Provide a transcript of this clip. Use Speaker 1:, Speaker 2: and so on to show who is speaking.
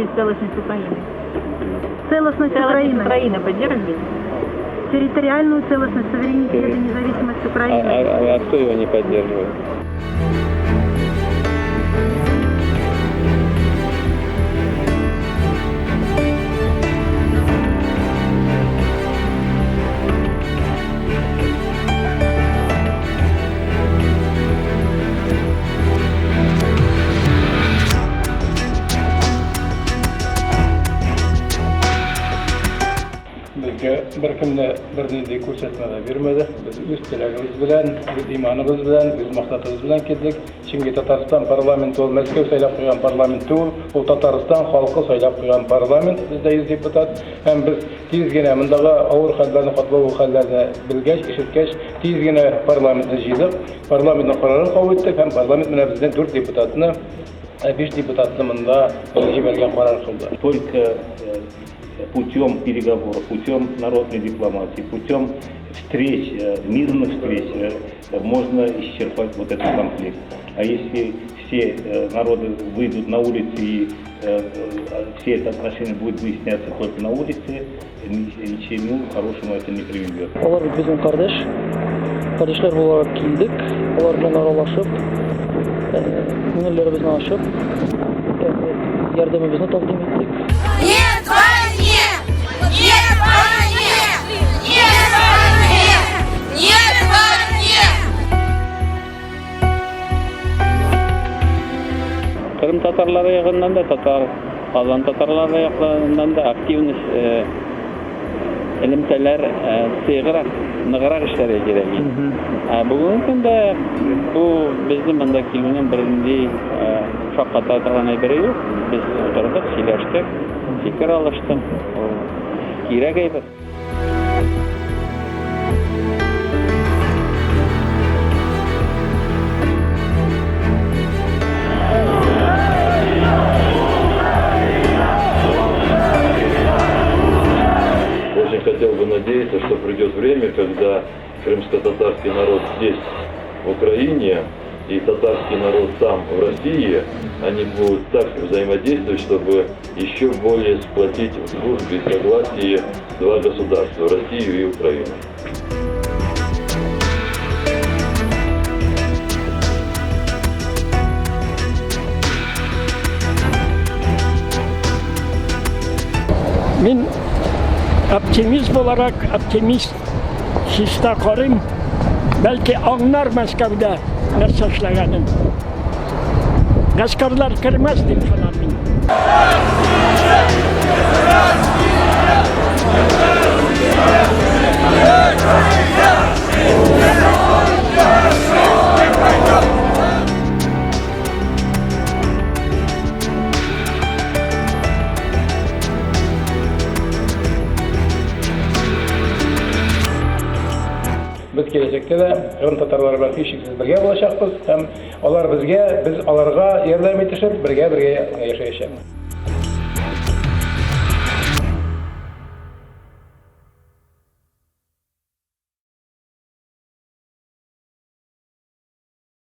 Speaker 1: поддерживаете целостность Украины?
Speaker 2: Целостность Украины.
Speaker 1: Украины поддерживаете?
Speaker 2: Территориальную целостность, суверенитет и независимость Украины.
Speaker 3: А кто его не поддерживает?
Speaker 4: Bir kimde birliği ko'rsatmada bermedi. Biz o'z tilagimiz bilan, o'z iymonimiz bilan, o'z maqsadimiz bilan keldik. Chunki Tatariston parlamenti ol Moskva saylab qo'ygan parlament ol, bu Tatariston xalqi saylab qo'ygan parlament. Bizda 100 deputat ham biz tezgina bundaga og'ir hollarni, qatnov hollarni bilgach, eshitgach, tezgina parlamentni jiydik. Parlamentning qarorini qabul etdik ham parlament bilan bizdan 4 deputatni 5 deputatni bunda jibergan qaror qildi.
Speaker 5: Только путем переговоров, путем народной дипломатии, путем встреч, мирных встреч можно исчерпать вот этот конфликт. А если все народы выйдут на улицы и все это отношения будут выясняться только на улице, ничему хорошему это не приведет.
Speaker 6: Алар безнең карdeşler буларак килдек, алар белән аралашып, күңелләребезне ачып, ярдәмебезне тәкъдим иттек.
Speaker 7: Нет войне! Нет войне! Нет войне! Нет войне!
Speaker 3: Kırım Tatarları yakından da Kazan Tatarları yakından da aktiviniz elimteler sığırak, nıgırak işlere gerek. Bugün günde bu bizim bunda kilinin birinde çok katardıran eberi yok. Biz oturduk, sileştik, fikir alıştık. Gerek eber.
Speaker 8: Очень хотел бы надеяться, что придет время, когда крымско-татарский народ здесь, в Украине, и татарский народ там, в России, они будут так взаимодействовать, чтобы еще более сплотить в дружбе и согласии два государства, Россию и Украину.
Speaker 9: Мен оптимист olarak optimist hisdə qarım. Belki anlar Moskvada nə səsləyənim. Qaskarlar kırmazdı fenomen.
Speaker 4: Biz gelecekte de Kırım Tatarları bilan hiçsiz birge olacakız. Hem onlar bizge, biz onlarga yardım etişip birge yaşayacağız.